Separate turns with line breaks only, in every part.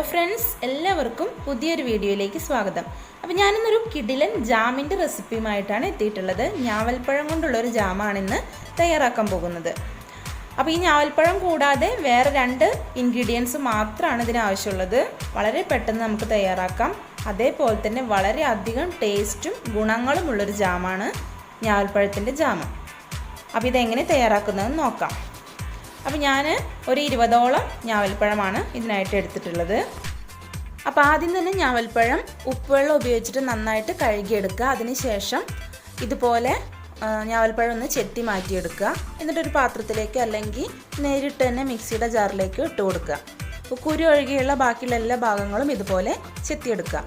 Hello friends, എല്ലാവർക്കും പുതിയൊരു വീഡിയോയിലേക്ക് സ്വാഗതം. അപ്പോൾ ഞാനിന്നൊരു കിടിലൻ ജാമിൻ്റെ റെസിപ്പിയുമായിട്ടാണ് എത്തിയിട്ടുള്ളത്. ഞാവൽപ്പഴം കൊണ്ടുള്ളൊരു ജാമാണ് ഇന്ന് തയ്യാറാക്കാൻ പോകുന്നത്. അപ്പോൾ ഈ ഞാവൽപ്പഴം കൂടാതെ വേറെ 2 ഇൻഗ്രീഡിയൻസ് മാത്രമാണ് ഇതിന് ആവശ്യമുള്ളത്. വളരെ പെട്ടെന്ന് നമുക്ക് തയ്യാറാക്കാം. അതേപോലെ തന്നെ വളരെ അധികം ടേസ്റ്റും ഗുണങ്ങളുമുള്ളൊരു ജാമാണ് ഞാവൽപ്പഴത്തിൻ്റെ ജാമ്. അപ്പോൾ ഇതെങ്ങനെ തയ്യാറാക്കുന്നതെന്ന് നോക്കാം. അപ്പോൾ ഞാൻ ഒരു 20ഓളം ഞാവൽപ്പഴമാണ് ഇതിനായിട്ട് എടുത്തിട്ടുള്ളത്. അപ്പോൾ ആദ്യം തന്നെ ഞാവൽപ്പഴം ഉപ്പുവെള്ളം ഉപയോഗിച്ചിട്ട് നന്നായിട്ട് കഴുകിയെടുക്കുക. അതിനുശേഷം ഇതുപോലെ ഞാവൽപ്പഴം ഒന്ന് ചെത്തി മാറ്റിയെടുക്കുക. എന്നിട്ടൊരു പാത്രത്തിലേക്ക് അല്ലെങ്കിൽ നേരിട്ട് തന്നെ മിക്സിയുടെ ജാറിലേക്ക് ഇട്ട് കൊടുക്കുക. അപ്പോൾ കുരു ഒഴികെയുള്ള ബാക്കിയുള്ള എല്ലാ ഭാഗങ്ങളും ഇതുപോലെ ചെത്തിയെടുക്കുക.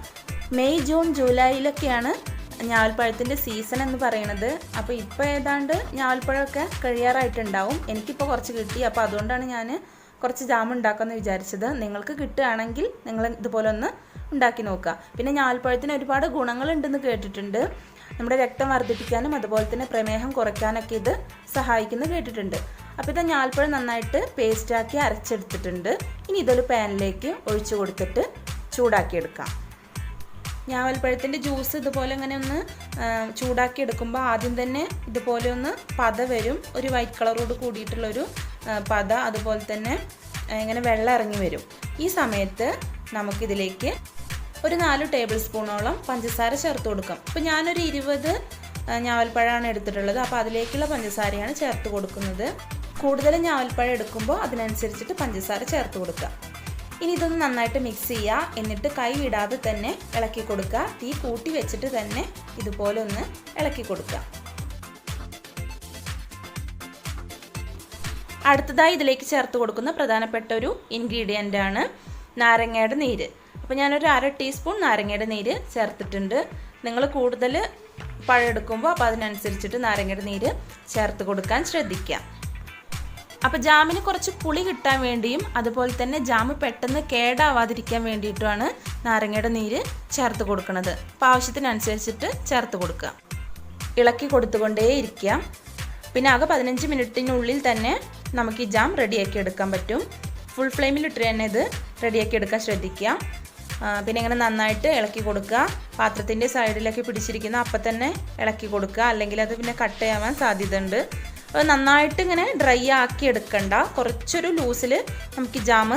മെയ് ജൂൺ ജൂലൈയിലൊക്കെയാണ് ഞാവൽപ്പഴത്തിൻ്റെ സീസൺ എന്ന് പറയുന്നത്. അപ്പോൾ ഇപ്പോൾ ഏതാണ്ട് ഞാവൽപ്പഴമൊക്കെ കഴിയാറായിട്ടുണ്ടാവും. എനിക്കിപ്പോൾ കുറച്ച് കിട്ടി. അപ്പോൾ അതുകൊണ്ടാണ് ഞാൻ കുറച്ച് ജാം ഉണ്ടാക്കാമെന്ന് വിചാരിച്ചത്. നിങ്ങൾക്ക് കിട്ടുകയാണെങ്കിൽ നിങ്ങൾ ഇതുപോലെ ഒന്ന് ഉണ്ടാക്കി നോക്കുക. പിന്നെ ഞാവൽപ്പഴത്തിന് ഒരുപാട് ഗുണങ്ങളുണ്ടെന്ന് കേട്ടിട്ടുണ്ട്. നമ്മുടെ രക്തം വർദ്ധിപ്പിക്കാനും അതുപോലെ തന്നെ പ്രമേഹം കുറയ്ക്കാനൊക്കെ ഇത് സഹായിക്കുന്നു കേട്ടിട്ടുണ്ട്. അപ്പോൾ ഇത് ഞാവൽപ്പഴം നന്നായിട്ട് പേസ്റ്റാക്കി അരച്ചെടുത്തിട്ടുണ്ട്. ഇനി ഇതൊരു പാനിലേക്ക് ഒഴിച്ചു കൊടുത്തിട്ട് ചൂടാക്കിയെടുക്കാം. ഞാവൽപ്പഴത്തിൻ്റെ ജ്യൂസ് ഇതുപോലെ ഇങ്ങനെ ഒന്ന് ചൂടാക്കി എടുക്കുമ്പോൾ ആദ്യം തന്നെ ഇതുപോലെ ഒന്ന് പത വരും. ഒരു വൈറ്റ് കളറോട് കൂടിയിട്ടുള്ളൊരു പത, അതുപോലെ തന്നെ ഇങ്ങനെ വെള്ളം ഇറങ്ങി വരും. ഈ സമയത്ത് നമുക്കിതിലേക്ക് ഒരു 4 ടേബിൾ സ്പൂണോളം പഞ്ചസാര ചേർത്ത് കൊടുക്കാം. ഇപ്പോൾ ഞാനൊരു 20 ഞാവൽപ്പഴമാണ് എടുത്തിട്ടുള്ളത്. അപ്പോൾ അതിലേക്കുള്ള പഞ്ചസാരയാണ് ചേർത്ത് കൊടുക്കുന്നത്. കൂടുതൽ ഞാവൽപ്പഴം എടുക്കുമ്പോൾ അതിനനുസരിച്ചിട്ട് പഞ്ചസാര ചേർത്ത് കൊടുക്കുക. ഇനി ഇതൊന്ന് നന്നായിട്ട് മിക്സ് ചെയ്യുക. എന്നിട്ട് കൈ വിടാതെ തന്നെ ഇളക്കി കൊടുക്കുക. തീ കൂട്ടി വെച്ചിട്ട് തന്നെ ഇതുപോലെ ഒന്ന് ഇളക്കി കൊടുക്കുക. അടുത്തതായി ഇതിലേക്ക് ചേർത്ത് കൊടുക്കുന്ന പ്രധാനപ്പെട്ട ഒരു ഇൻഗ്രീഡിയൻ്റ് ആണ് നാരങ്ങയുടെ നീര്. അപ്പോൾ ഞാനൊരു 1/2 ടീസ്പൂൺ നാരങ്ങയുടെ നീര് ചേർത്തിട്ടുണ്ട്. നിങ്ങൾ കൂടുതൽ പഴം എടുക്കുമ്പോൾ അപ്പോൾ അതിനനുസരിച്ചിട്ട് നാരങ്ങയുടെ നീര് ചേർത്ത് കൊടുക്കാൻ ശ്രദ്ധിക്കുക. അപ്പോൾ ജാമിന് കുറച്ച് പുളി കിട്ടാൻ വേണ്ടിയും അതുപോലെ തന്നെ ജാമ് പെട്ടെന്ന് കേടാവാതിരിക്കാൻ വേണ്ടിയിട്ടുമാണ് നാരങ്ങയുടെ നീര് ചേർത്ത് കൊടുക്കുന്നത്. അപ്പോൾ ആവശ്യത്തിനനുസരിച്ചിട്ട് ചേർത്ത് കൊടുക്കുക. ഇളക്കി കൊടുത്തുകൊണ്ടേ ഇരിക്കുക. പിന്നെ ആകെ 15 മിനിറ്റിനുള്ളിൽ തന്നെ നമുക്ക് ഈ ജാം റെഡിയാക്കി എടുക്കാൻ പറ്റും. ഫുൾ ഫ്ലെയിമിലിട്ട് തന്നെ ഇത് റെഡിയാക്കി എടുക്കാൻ ശ്രദ്ധിക്കുക. പിന്നെ ഇങ്ങനെ നന്നായിട്ട് ഇളക്കി കൊടുക്കുക. പാത്രത്തിൻ്റെ സൈഡിലൊക്കെ പിടിച്ചിരിക്കുന്ന അപ്പം തന്നെ ഇളക്കി കൊടുക്കുക, അല്ലെങ്കിൽ അത് പിന്നെ കട്ടയാവാൻ സാധ്യതയുണ്ട്. അപ്പോൾ നന്നായിട്ട് ഇങ്ങനെ ഡ്രൈ ആക്കി എടുക്കണ്ട. കുറച്ചൊരു ലൂസിൽ നമുക്ക് ജാം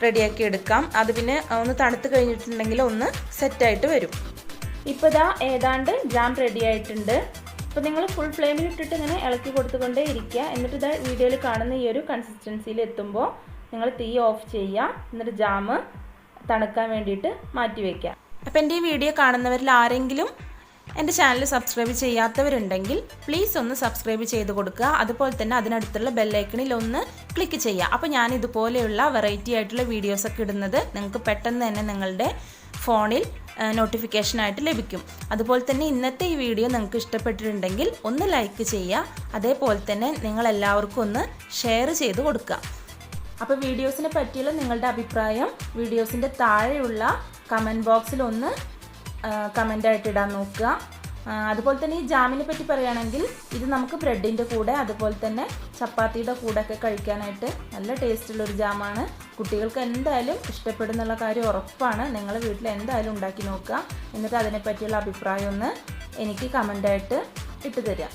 റെഡിയാക്കി എടുക്കാം. അത് പിന്നെ ഒന്ന് തണുത്ത് കഴിഞ്ഞിട്ടുണ്ടെങ്കിൽ ഒന്ന് സെറ്റായിട്ട് വരും. ഇപ്പോൾ ഇതാ ഏതാണ്ട് ജാം റെഡി ആയിട്ടുണ്ട്. അപ്പോൾ നിങ്ങൾ ഫുൾ ഫ്ലെയിമിൽ ഇട്ടിട്ട് ഇങ്ങനെ ഇളക്കി കൊടുത്തുകൊണ്ടേ ഇരിക്കുക. എന്നിട്ട് ഇതാ വീഡിയോയിൽ കാണുന്ന ഈ ഒരു കൺസിസ്റ്റൻസിയിൽ എത്തുമ്പോൾ നിങ്ങൾ തീ ഓഫ് ചെയ്യുക. എന്നിട്ട് ജാം തണുക്കാൻ വേണ്ടിയിട്ട് മാറ്റി വയ്ക്കുക. അപ്പോൾ എൻ്റെ ഈ വീഡിയോ കാണുന്നവരിൽ ആരെങ്കിലും എൻ്റെ ചാനൽ സബ്സ്ക്രൈബ് ചെയ്യാത്തവരുണ്ടെങ്കിൽ പ്ലീസ് ഒന്ന് സബ്സ്ക്രൈബ് ചെയ്ത് കൊടുക്കുക. അതുപോലെ തന്നെ അതിനടുത്തുള്ള ബെല്ലൈക്കണിൽ ഒന്ന് ക്ലിക്ക് ചെയ്യുക. അപ്പോൾ ഞാൻ ഇതുപോലെയുള്ള വെറൈറ്റി ആയിട്ടുള്ള വീഡിയോസൊക്കെ ഇടുന്നത് നിങ്ങൾക്ക് പെട്ടെന്ന് തന്നെ നിങ്ങളുടെ ഫോണിൽ നോട്ടിഫിക്കേഷനായിട്ട് ലഭിക്കും. അതുപോലെ തന്നെ ഇന്നത്തെ ഈ വീഡിയോ നിങ്ങൾക്ക് ഇഷ്ടപ്പെട്ടിട്ടുണ്ടെങ്കിൽ ഒന്ന് ലൈക്ക് ചെയ്യുക. അതേപോലെ തന്നെ നിങ്ങളെല്ലാവർക്കും ഒന്ന് ഷെയർ ചെയ്ത് കൊടുക്കുക. അപ്പോൾ വീഡിയോസിനെ പറ്റിയുള്ള നിങ്ങളുടെ അഭിപ്രായം വീഡിയോസിൻ്റെ താഴെയുള്ള കമൻറ്റ് ബോക്സിൽ ഒന്ന് കമൻ്റായിട്ട് ഇടാൻ നോക്കുക. അതുപോലെ തന്നെ ഈ ജാമിനെ പറ്റി പറയുകയാണെങ്കിൽ ഇത് നമുക്ക് ബ്രെഡിൻ്റെ കൂടെ അതുപോലെ തന്നെ ചപ്പാത്തിയുടെ കൂടെ ഒക്കെ കഴിക്കാനായിട്ട് നല്ല ടേസ്റ്റുള്ളൊരു ജാമാണ്. കുട്ടികൾക്ക് എന്തായാലും ഇഷ്ടപ്പെടുന്നുള്ള കാര്യം ഉറപ്പാണ്. നിങ്ങൾ വീട്ടിൽ എന്തായാലും ഉണ്ടാക്കി നോക്കുക. എന്നിട്ട് അതിനെപ്പറ്റിയുള്ള അഭിപ്രായം ഒന്ന് എനിക്ക് കമൻ്റായിട്ട് ഇട്ട് തരിക.